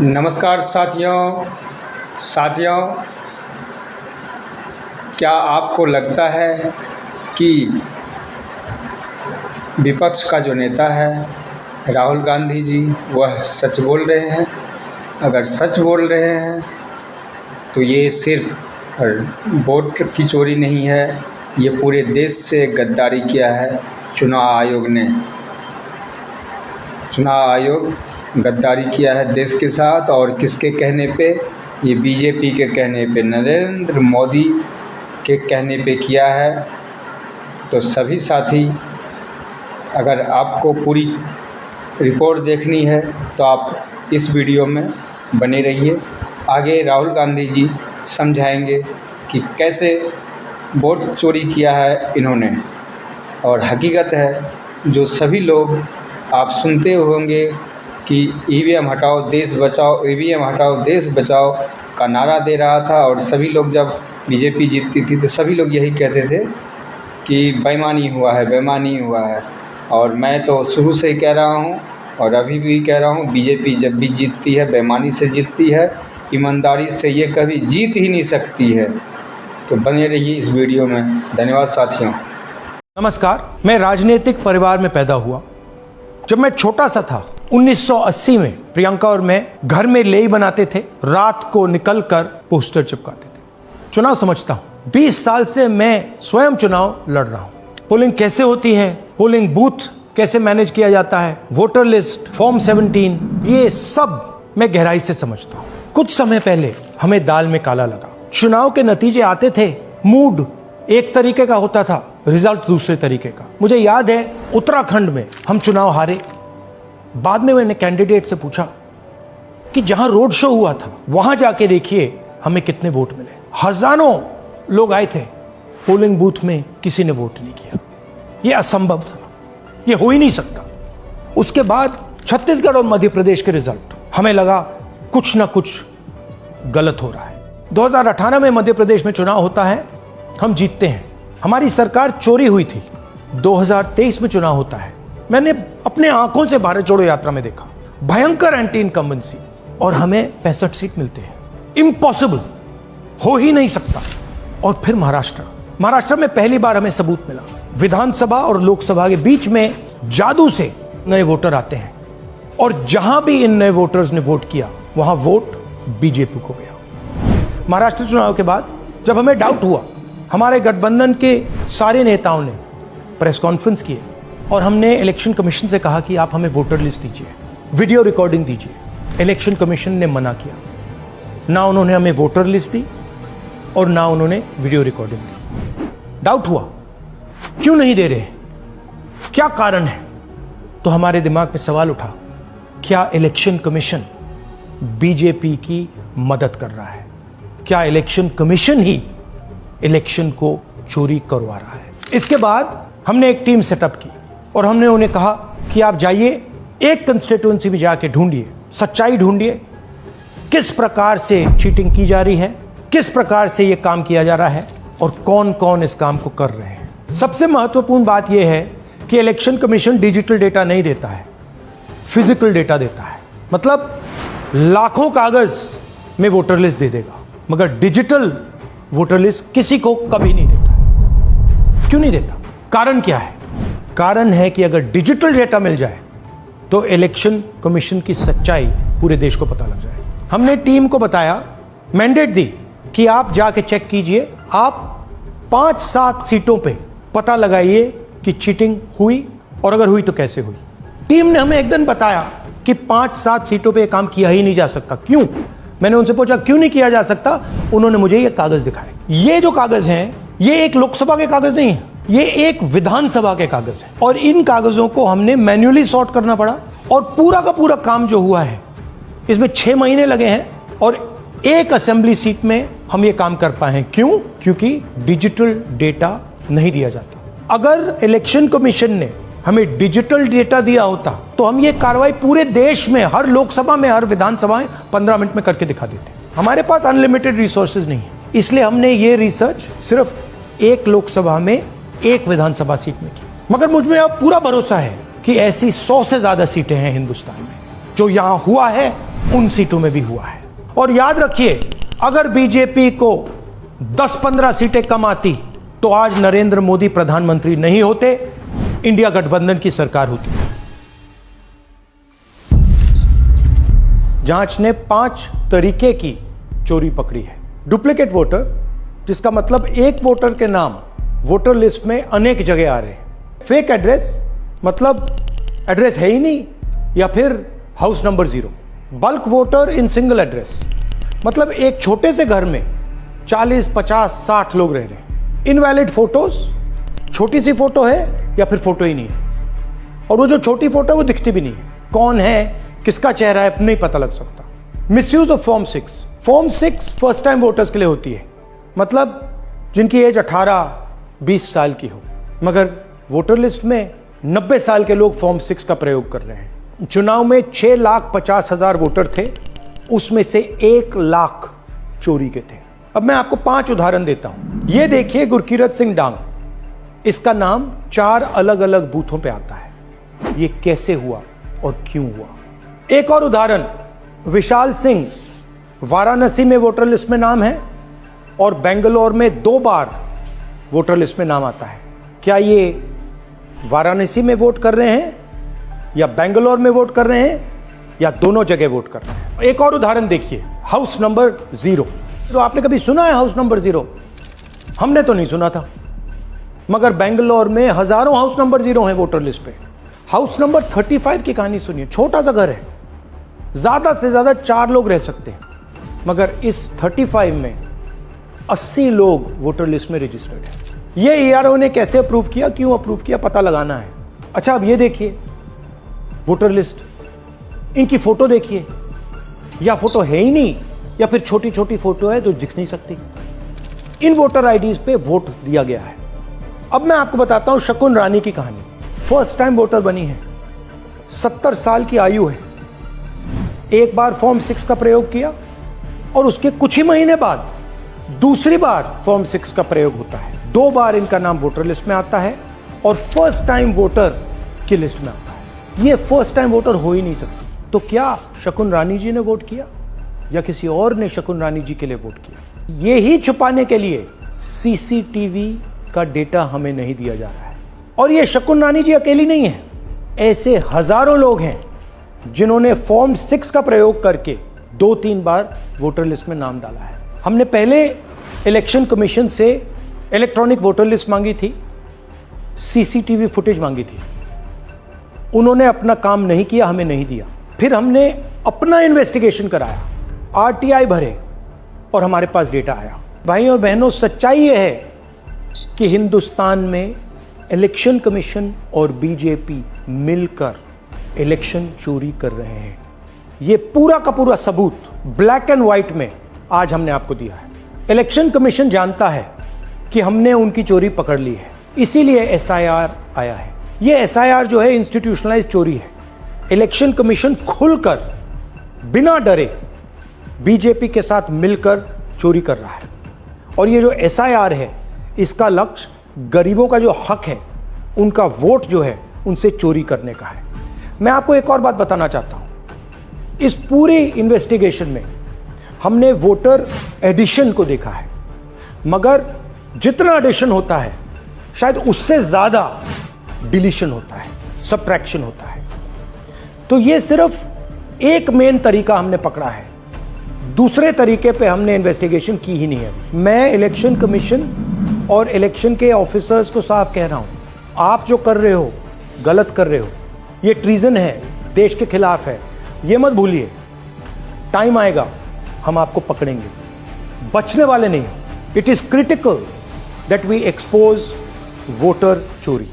नमस्कार साथियों, क्या आपको लगता है कि विपक्ष का जो नेता है राहुल गांधी जी वह सच बोल रहे हैं? अगर सच बोल रहे हैं तो ये सिर्फ वोट की चोरी नहीं है, ये पूरे देश से गद्दारी किया है चुनाव आयोग ने। चुनाव आयोग गद्दारी किया है देश के साथ, और किसके कहने पे? ये बीजेपी के कहने पे, नरेंद्र मोदी के कहने पे किया है। तो सभी साथी, अगर आपको पूरी रिपोर्ट देखनी है तो आप इस वीडियो में बने रहिए। आगे राहुल गांधी जी समझाएंगे कि कैसे वोट चोरी किया है इन्होंने। और हकीकत है, जो सभी लोग आप सुनते होंगे कि ईवीएम हटाओ देश बचाओ, ईवीएम हटाओ देश बचाओ का नारा दे रहा था, और सभी लोग जब बीजेपी जीतती थी तो सभी लोग यही कहते थे कि बेईमानी हुआ है, बेईमानी हुआ है। और मैं तो शुरू से ही कह रहा हूँ और अभी भी कह रहा हूँ, बीजेपी जब भी जीतती है बेईमानी से जीतती है, ईमानदारी से ये कभी जीत ही नहीं सकती है। तो बने रहिए इस वीडियो में। धन्यवाद साथियों। नमस्कार, मैं राजनीतिक परिवार में पैदा हुआ। जब मैं छोटा सा था 1980 में प्रियंका और मैं घर में लेई बनाते थे, रात को निकलकर पोस्टर चिपकाते थे। चुनाव समझता हूं, 20 साल से मैं स्वयं चुनाव लड़ रहा हूं। पोलिंग कैसे होती है, पोलिंग बूथ कैसे मैनेज किया जाता है, वोटर लिस्ट, फॉर्म 17, ये सब मैं गहराई से समझता हूं। कुछ समय पहले हमें दाल में काला लगा। चुनाव के नतीजे आते थे, मूड एक तरीके का होता था, रिजल्ट दूसरे तरीके का। मुझे याद है उत्तराखंड में हम चुनाव हारे। बाद में मैंने कैंडिडेट से पूछा कि जहां रोड शो हुआ था वहां जाके देखिए हमें कितने वोट मिले। हजारों लोग आए थे, पोलिंग बूथ में किसी ने वोट नहीं किया। यह असंभव था, यह हो ही नहीं सकता। उसके बाद छत्तीसगढ़ और मध्य प्रदेश के रिजल्ट, हमें लगा कुछ ना कुछ गलत हो रहा है। 2018 में मध्य प्रदेश में चुनाव होता है, हम जीतते हैं। हमारी सरकार चोरी हुई थी। 2023 में चुनाव होता है, मैंने अपने आंखों से भारत जोड़ो यात्रा में देखा, भयंकर एंटी इनकम्बेंसी, और हमें 65 सीट मिलते हैं। इम्पॉसिबल, हो ही नहीं सकता। और फिर महाराष्ट्र में पहली बार हमें सबूत मिला। विधानसभा और लोकसभा के बीच में जादू से नए वोटर आते हैं, और जहां भी इन नए वोटर्स ने वोट किया वहां वोट बीजेपी को गया। महाराष्ट्र चुनाव के बाद जब हमें डाउट हुआ, हमारे गठबंधन के सारे नेताओं ने प्रेस कॉन्फ्रेंस किए और हमने इलेक्शन कमीशन से कहा कि आप हमें वोटर लिस्ट दीजिए, वीडियो रिकॉर्डिंग दीजिए। इलेक्शन कमीशन ने मना किया। ना उन्होंने हमें वोटर लिस्ट दी और ना उन्होंने वीडियो रिकॉर्डिंग दी। डाउट हुआ, क्यों नहीं दे रहे, क्या कारण है? तो हमारे दिमाग में सवाल उठा, क्या इलेक्शन कमीशन बीजेपी की मदद कर रहा है? क्या इलेक्शन कमीशन ही इलेक्शन को चोरी करवा रहा है? इसके बाद हमने एक टीम सेटअप की और हमने उन्हें कहा कि आप जाइए, एक कंस्टिट्यूएंसी में जाके ढूंढिए, सच्चाई ढूंढिए, किस प्रकार से चीटिंग की जा रही है, किस प्रकार से यह काम किया जा रहा है और कौन कौन इस काम को कर रहे हैं। सबसे महत्वपूर्ण बात यह है कि इलेक्शन कमीशन डिजिटल डेटा नहीं देता है, फिजिकल डेटा देता है। मतलब लाखों कागज में वोटर लिस्ट दे देगा, मगर डिजिटल वोटर लिस्ट किसी को कभी नहीं देता। क्यों नहीं देता? कारण क्या है? कारण है कि अगर डिजिटल डेटा मिल जाए तो इलेक्शन कमीशन की सच्चाई पूरे देश को पता लग जाए। हमने टीम को बताया, मैंडेट दी कि आप जाके चेक कीजिए, आप 5-7 सीटों पे पता लगाइए कि चीटिंग हुई, और अगर हुई तो कैसे हुई। टीम ने हमें एक दिन बताया कि 5-7 सीटों पे यह काम किया ही नहीं जा सकता। क्यों? मैंने उनसे पूछा क्यों नहीं किया जा सकता? उन्होंने मुझे ये कागज दिखाए। ये जो कागज हैं, ये एक लोकसभा के कागज नहीं है, ये एक विधानसभा के कागज है, और इन कागजों को हमने मैन्युअली सॉर्ट करना पड़ा। और पूरा का पूरा काम जो हुआ है, इसमें 6 महीने लगे हैं, और एक असेंबली सीट में हम ये काम कर पाए हैं। क्यों? क्योंकि डिजिटल डेटा नहीं दिया जाता। अगर इलेक्शन कमीशन ने हमें डिजिटल डेटा दिया होता तो हम ये कार्रवाई पूरे देश में, हर लोकसभा में, हर विधानसभा में 15 मिनट में करके दिखा देते। हमारे पास अनलिमिटेड रिसोर्सेज नहीं है, इसलिए हमने ये रिसर्च सिर्फ एक लोकसभा में, एक विधानसभा सीट में की। मगर मुझ में अब पूरा भरोसा है कि ऐसी 100 से ज्यादा सीटें हैं हिंदुस्तान में। जो यहां हुआ है उन सीटों में भी हुआ है। और याद रखिए, अगर बीजेपी को 10-15 सीटें कम आती तो आज नरेंद्र मोदी प्रधानमंत्री नहीं होते, इंडिया गठबंधन की सरकार होती। जांच ने 5 तरीके की चोरी पकड़ी है। डुप्लीकेट वोटर, जिसका मतलब एक वोटर के नाम वोटर लिस्ट में अनेक जगह आ रहे हैं। फेक एड्रेस, मतलब एड्रेस है ही नहीं या फिर house number 0। Bulk voter in single address, मतलब एक छोटे से घर में 40, 50, 60 लोग रह रहे हैं। इनवैलिड फोटोज, छोटी सी फोटो है या फिर फोटो ही नहीं है, और वो जो छोटी फोटो है वो दिखती भी नहीं है, कौन है, किसका चेहरा है, नहीं पता लग सकता। Misuse of form 6। Form 6 first time voters के लिए होती है, मतलब जिनकी एज 18-20 साल की हो, मगर वोटर लिस्ट में 90 साल के लोग फॉर्म 6 का प्रयोग कर रहे हैं। चुनाव में 6,50,000 वोटर थे, उसमें से 1 लाख चोरी के थे। अब मैं आपको 5 उदाहरण देता हूं। यह देखिए गुरकीरत सिंह डांग, इसका नाम 4 अलग अलग बूथों पे आता है। यह कैसे हुआ और क्यों हुआ? एक और उदाहरण, विशाल सिंह, वाराणसी में वोटर लिस्ट में नाम है और बेंगलोर में 2 बार वोटर लिस्ट में नाम आता है। क्या ये वाराणसी में वोट कर रहे हैं या बेंगलोर में वोट कर रहे हैं या दोनों जगह वोट कर रहे हैं? एक और उदाहरण देखिए, हाउस नंबर 0। तो आपने कभी सुना है हाउस नंबर 0? हमने तो नहीं सुना था, मगर बेंगलोर में हजारों हाउस नंबर 0 हैं वोटर लिस्ट पे। हाउस नंबर 35 की कहानी सुनिए। छोटा सा घर है, ज्यादा से ज्यादा 4 लोग रह सकते हैं, मगर इस 35 में 80 लोग वोटर लिस्ट में रजिस्टर्ड है। ये ईआरओ ने कैसे अप्रूव किया, क्यों अप्रूव किया, पता लगाना है। अच्छा, अब ये देखिए वोटर लिस्ट, इनकी फोटो देखिए, या फोटो है ही नहीं या फिर छोटी छोटी फोटो है जो दिख नहीं सकती। इन वोटर आईडीज पे वोट दिया गया है। अब मैं आपको बताता हूं शकुन रानी की कहानी। फर्स्ट टाइम वोटर बनी है, 70 साल की आयु है। एक बार फॉर्म 6 का प्रयोग किया और उसके कुछ ही महीने बाद दूसरी बार फॉर्म 6 का प्रयोग होता है। 2 बार इनका नाम वोटर लिस्ट में आता है और फर्स्ट टाइम वोटर की लिस्ट में आता है। ये फर्स्ट टाइम वोटर हो ही नहीं सकती। तो क्या शकुन रानी जी ने वोट किया या किसी और ने शकुन रानी जी के लिए वोट किया? ये ही छुपाने के लिए सीसीटीवी का डेटा हमें नहीं दिया जा रहा है। और ये शकुन रानी जी अकेली नहीं है, ऐसे हजारों लोग हैं जिन्होंने फॉर्म 6 का प्रयोग करके 2-3 बार वोटर लिस्ट में नाम डाला है। हमने पहले इलेक्शन कमीशन से इलेक्ट्रॉनिक वोटर लिस्ट मांगी थी, सीसीटीवी फुटेज मांगी थी, उन्होंने अपना काम नहीं किया, हमें नहीं दिया। फिर हमने अपना इन्वेस्टिगेशन कराया, आरटीआई भरे और हमारे पास डेटा आया। भाई और बहनों, सच्चाई यह है कि हिंदुस्तान में इलेक्शन कमीशन और बीजेपी मिलकर इलेक्शन चोरी कर रहे हैं। यह पूरा का पूरा सबूत ब्लैक एंड व्हाइट में आज हमने आपको दिया है। इलेक्शन कमीशन जानता है कि हमने उनकी चोरी पकड़ ली है, इसीलिए एसआईआर आया है। यह एसआईआर जो है इंस्टीट्यूशनलाइज चोरी है। इलेक्शन कमीशन खुलकर बिना डरे बीजेपी के साथ मिलकर चोरी कर रहा है। और ये जो एसआईआर है, इसका लक्ष्य गरीबों का जो हक है, उनका वोट जो है, उनसे चोरी करने का है। मैं आपको एक और बात बताना चाहता हूं। इस पूरी इन्वेस्टिगेशन में हमने वोटर एडिशन को देखा है, मगर जितना एडिशन होता है शायद उससे ज्यादा डिलीशन होता है, सबट्रैक्शन होता है। तो ये सिर्फ एक मेन तरीका हमने पकड़ा है, दूसरे तरीके पे हमने इन्वेस्टिगेशन की ही नहीं है। मैं इलेक्शन कमीशन और इलेक्शन के ऑफिसर्स को साफ कह रहा हूं, आप जो कर रहे हो गलत कर रहे हो, ये ट्रीजन है, देश के खिलाफ है। ये मत भूलिए, टाइम आएगा हम आपको पकड़ेंगे, बचने वाले नहीं। It is critical that we expose voter चोरी।